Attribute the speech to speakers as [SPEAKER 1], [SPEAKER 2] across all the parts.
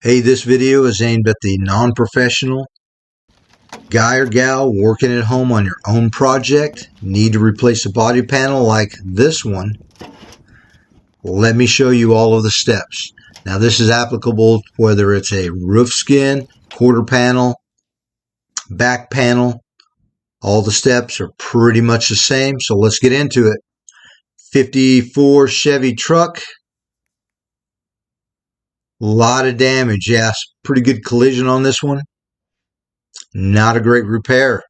[SPEAKER 1] Hey, this video is aimed at the non-professional guy or gal working at home on your own project. Need to replace a body panel like this one. Let me show you all of the steps. Now this is applicable whether it's a roof skin, quarter panel, back panel. All the steps are pretty much the same, so let's get into it. 54 Chevy truck. A lot of damage. Yes, pretty good collision on this one. Not a great repair.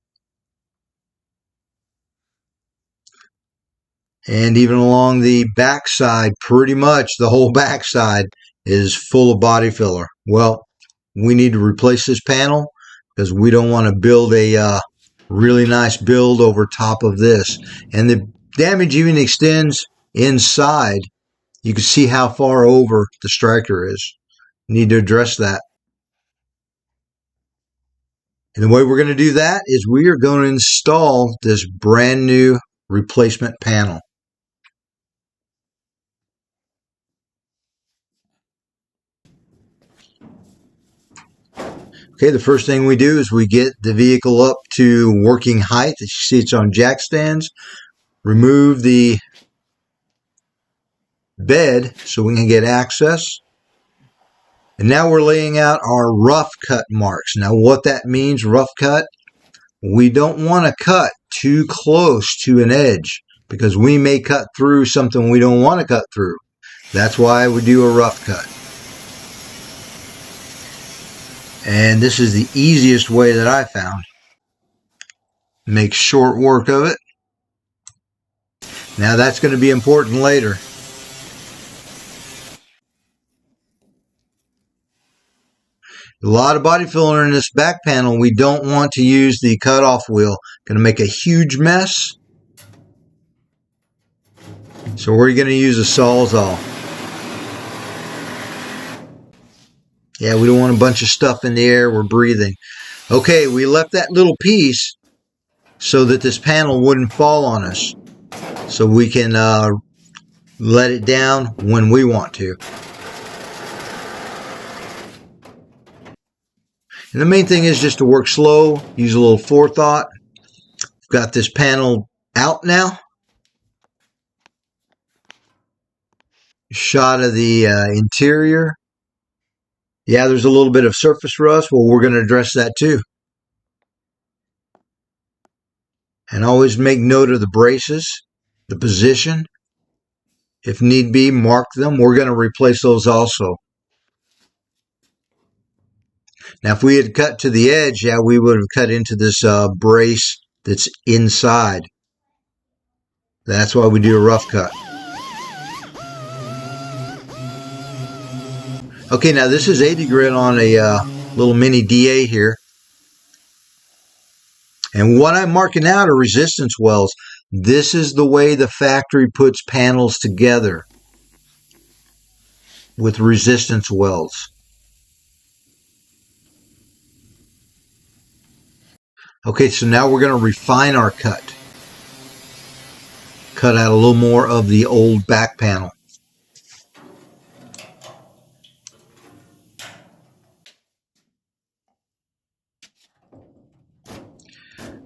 [SPEAKER 1] And even along the backside, pretty much the whole backside is full of body filler. Well, we need to replace this panel because we don't want to build a really nice build over top of this. And the damage even extends inside. You can see how far over the striker is. Need to address that. And the way we're going to do that is we are going to install this brand new replacement panel. Okay, the first thing we do is we get the vehicle up to working height. As you see, it's on jack stands. Remove the bed so we can get access. And now we're laying out our rough cut marks. Now what that means, rough cut, we don't want to cut too close to an edge because we may cut through something we don't want to cut through. That's why we do a rough cut. And this is the easiest way that I found. Make short work of it. Now that's going to be important later. A lot of body filler in this back panel. We don't want to use the cutoff wheel. Going to make a huge mess. So we're going to use a Sawzall. Yeah, we don't want a bunch of stuff in the air. We're breathing. Okay, we left that little piece so that this panel wouldn't fall on us. So we can let it down when we want to. And the main thing is just to work slow, use a little forethought. We've got this panel out now. Shot of the interior. Yeah, there's a little bit of surface rust. Well, we're going to address that too. And always make note of the braces, the position. If need be, mark them. We're going to replace those also. Now, if we had cut to the edge, yeah, we would have cut into this brace that's inside. That's why we do a rough cut. Okay, now this is 80 grit on a little mini DA here. And what I'm marking out are resistance welds. This is the way the factory puts panels together with resistance welds. Okay, so now we're going to refine our cut. Cut out a little more of the old back panel.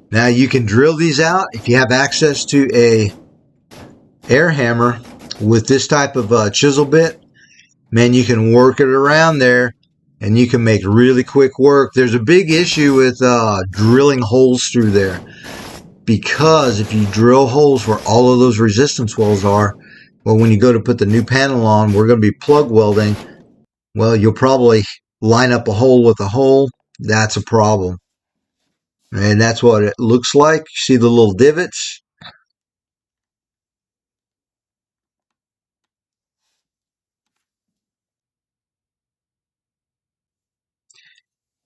[SPEAKER 1] Now you can drill these out if you have access to a air hammer with this type of chisel bit. Man, you can work it around there and you can make really quick work. There's a big issue with drilling holes through there because if you drill holes where all of those resistance welds are, well, when you go to put the new panel on, we're going to be plug welding. Well, you'll probably line up a hole with a hole. That's a problem. And that's what it looks like. You see the little divots?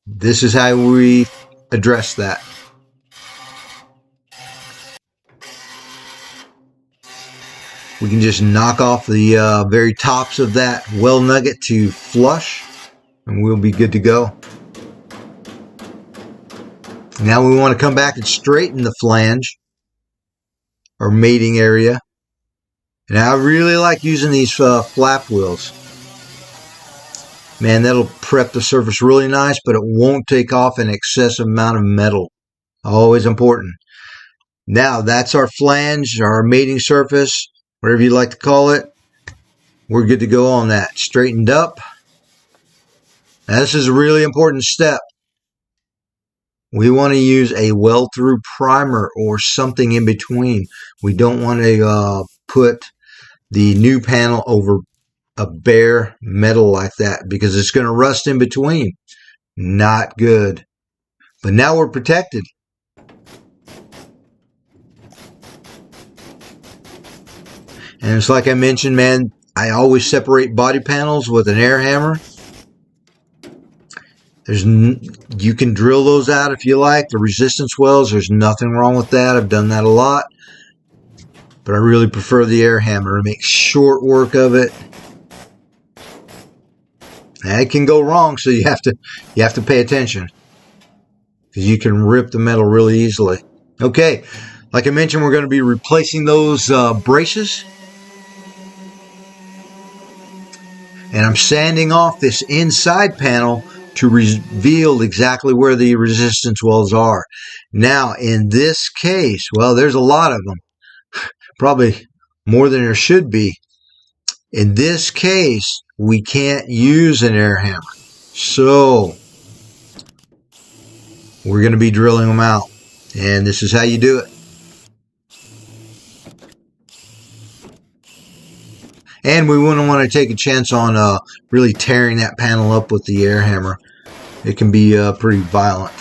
[SPEAKER 1] This is how we address that. We can just knock off the very tops of that weld nugget to flush, and we'll be good to go. Now we want to come back and straighten the flange or mating area. And I really like using these flap wheels. Man, that'll prep the surface really nice, but it won't take off an excessive amount of metal. Always important. Now, that's our flange, our mating surface, whatever you like to call it. We're good to go on that. Straightened up. Now, this is a really important step. We want to use a weld-through primer or something in between. We don't want to put the new panel over a bare metal like that because it's going to rust in between. Not good. But now we're protected. And it's like I mentioned, man, I always separate body panels with an air hammer. You can drill those out if you like. The resistance welds, there's nothing wrong with that. I've done that a lot. But I really prefer the air hammer. It makes short work of it. And it can go wrong, so you have to pay attention. Because you can rip the metal really easily. Okay, like I mentioned, we're going to be replacing those braces. And I'm sanding off this inside panel to reveal exactly where the resistance welds are. Now, in this case, well, there's a lot of them. Probably more than there should be. In this case, we can't use an air hammer. So, we're going to be drilling them out. And this is how you do it. And we wouldn't want to take a chance on really tearing that panel up with the air hammer. It can be pretty violent.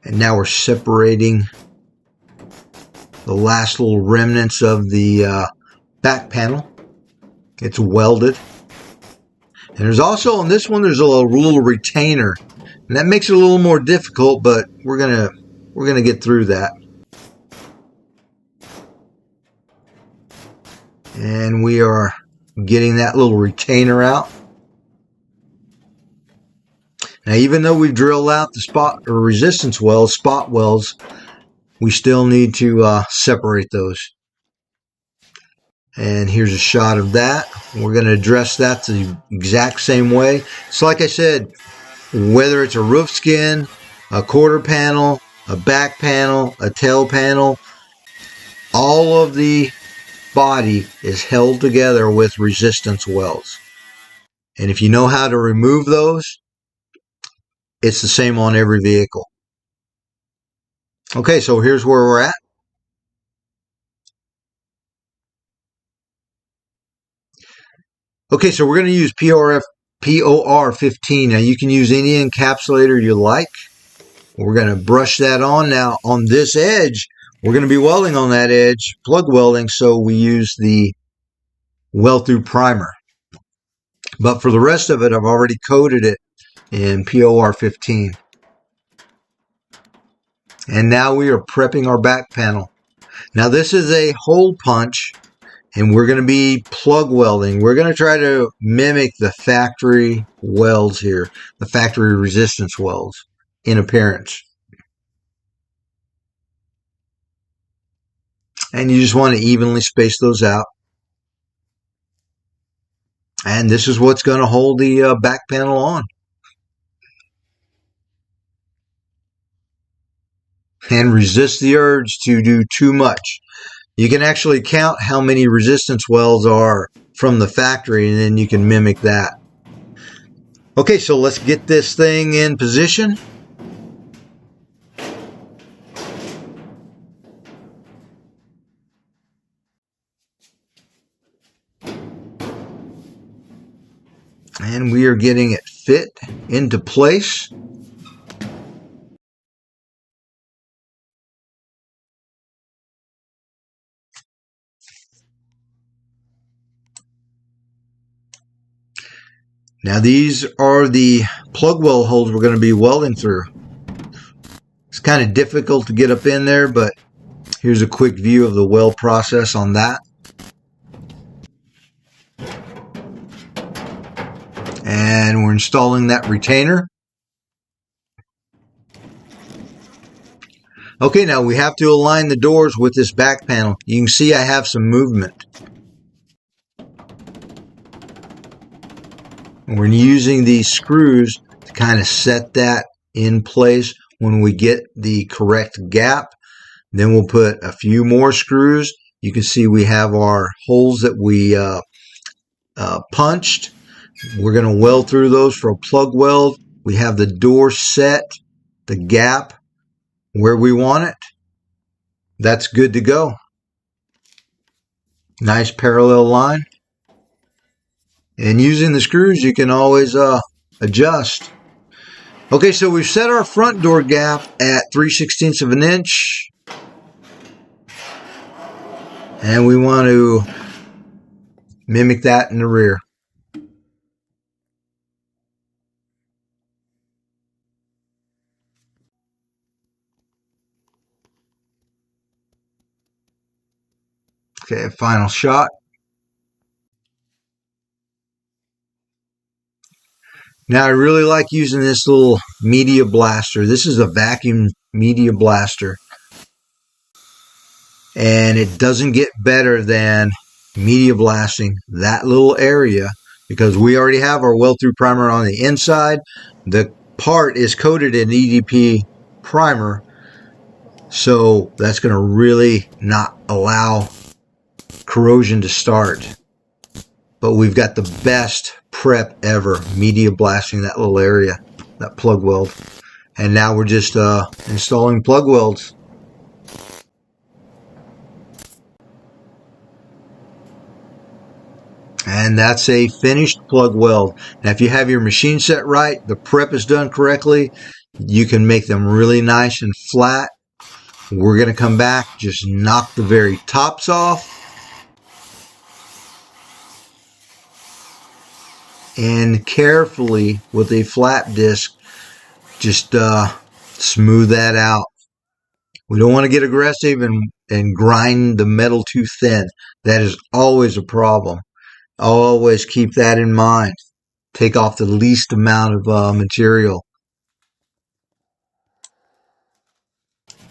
[SPEAKER 1] And now we're separating the last little remnants of the back panel. It's welded. And there's also on this one, there's a little retainer. And that makes it a little more difficult, but we're gonna get through that. And we are getting that little retainer out. Now, even though we've drilled out the spot or resistance welds, spot welds, we still need to separate those. And here's a shot of that. We're going to address that the exact same way. So like I said, whether it's a roof skin, a quarter panel, a back panel, a tail panel, all of the body is held together with resistance welds. And if you know how to remove those, it's the same on every vehicle. Okay, so here's where we're at. Okay, so we're going to use POR 15. Now you can use any encapsulator you like. We're going to brush that on. Now on this edge, we're going to be welding on that edge, plug welding, so we use the weld-through primer. But for the rest of it, I've already coated it in POR 15. And now we are prepping our back panel. Now this is a hole punch, and we're going to be plug welding. We're going to try to mimic the factory welds here, the factory resistance welds in appearance. And you just want to evenly space those out. And this is what's going to hold the back panel on. And resist the urge to do too much. You can actually count how many resistance welds are from the factory, and then you can mimic that. Okay, so let's get this thing in position. And we are getting it fit into place. Now these are the plug weld holes we're going to be welding through. It's kind of difficult to get up in there, but here's a quick view of the weld process on that. And we're installing that retainer. Okay, now we have to align the doors with this back panel. You can see I have some movement. And we're using these screws to kind of set that in place when we get the correct gap. Then we'll put a few more screws. You can see we have our holes that we punched. We're going to weld through those for a plug weld. We have the door set, the gap where we want it. That's good to go. Nice parallel line. And using the screws, you can always adjust. Okay, so we've set our front door gap at 3/16 of an inch. And we want to mimic that in the rear. Okay, final shot. Now I really like using this little media blaster. This is a vacuum media blaster. And it doesn't get better than media blasting that little area because we already have our weld-through primer on the inside. The part is coated in EDP primer, so that's going to really not allow corrosion to start. But we've got the best prep ever, media blasting that little area, that plug weld. And now we're just installing plug welds. And that's a finished plug weld. Now if you have your machine set right, the prep is done correctly, you can make them really nice and flat. We're going to come back, just knock the very tops off. And carefully, with a flat disc, just smooth that out. We don't want to get aggressive and grind the metal too thin. That is always a problem. Always keep that in mind. Take off the least amount of material.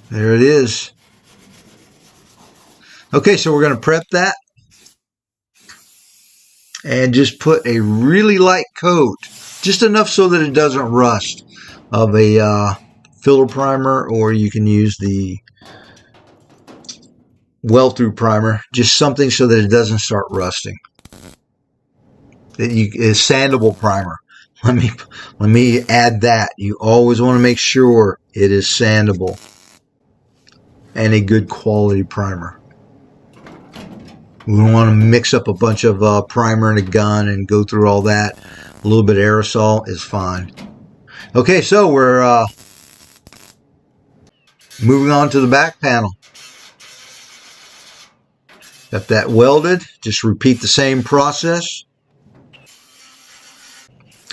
[SPEAKER 1] There it is. Okay, so we're going to prep that. And just put a really light coat, just enough so that it doesn't rust, of a filler primer, or you can use the weld-through primer, just something so that it doesn't start rusting. It's sandable primer. Let me add that. You always want to make sure it is sandable and a good quality primer. We don't want to mix up a bunch of primer in a gun and go through all that. A little bit of aerosol is fine. Okay, so we're moving on to the back panel. Got that welded. Just repeat the same process.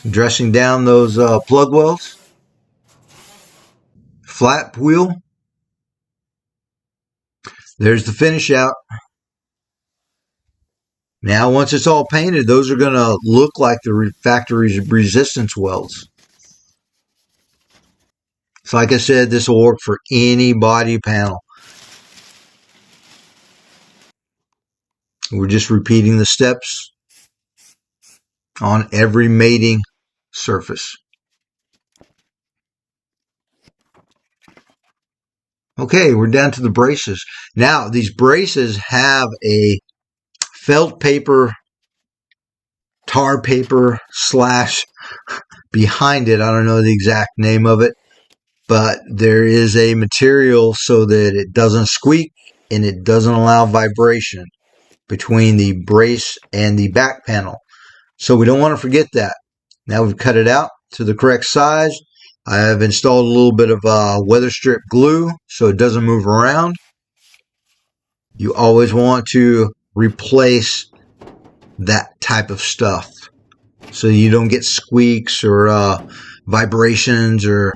[SPEAKER 1] Dressing down those plug welds. Flat wheel. There's the finish out. Now, once it's all painted, those are going to look like the factory resistance welds. So like I said, this will work for any body panel. We're just repeating the steps on every mating surface. Okay, we're down to the braces. Now, these braces have a felt paper, tar paper slash behind it. I don't know the exact name of it, but there is a material so that it doesn't squeak and it doesn't allow vibration between the brace and the back panel. So we don't want to forget that. Now we've cut it out to the correct size. I have installed a little bit of weather strip glue so it doesn't move around. You always want to replace that type of stuff so you don't get squeaks or vibrations or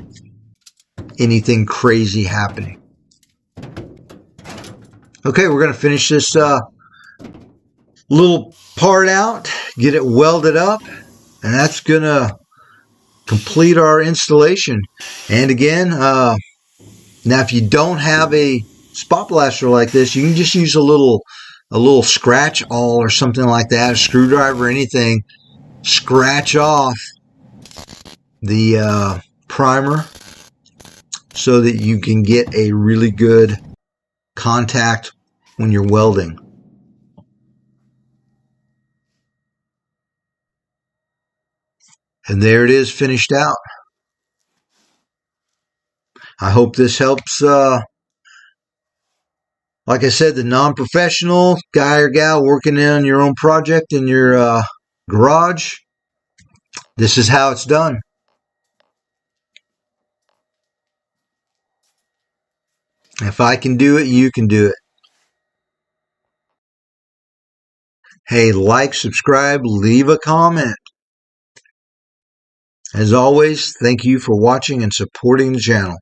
[SPEAKER 1] anything crazy happening. Okay, we're going to finish this little part out, get it welded up, and that's going to complete our installation. And again, now if you don't have a spot blaster like this, you can just use a little scratch awl or something like that, a screwdriver or anything, scratch off the primer so that you can get a really good contact when you're welding. And there it is, finished out. I hope this helps, like I said, the non-professional guy or gal working on your own project in your garage. This is how it's done. If I can do it, you can do it. Hey, like, subscribe, leave a comment. As always, thank you for watching and supporting the channel.